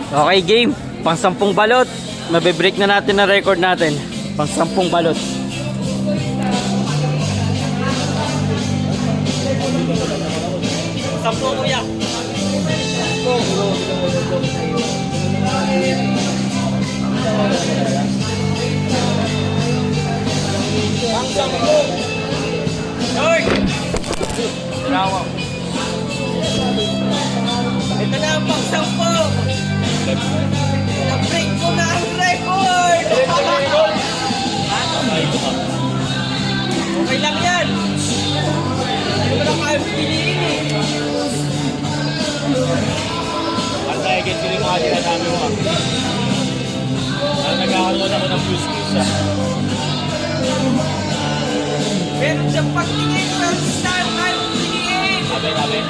Okay, game. Pang 10 balot. Mabibreak na natin ang record natin. Pang 10 balot. Sampo, kuya. Pang 10. Lord! Bravo. Ito na ang pang 10. Na-break ko na ang record! Okay lang yan! Hindi mo lang kaya piliin eh! Antay-agad ko rin mga sinasabi mo ah. Nagkakaroon ako ng fuse case ah. Pero sa pagtingin, pero sa tayo kaya piliin! Sabi.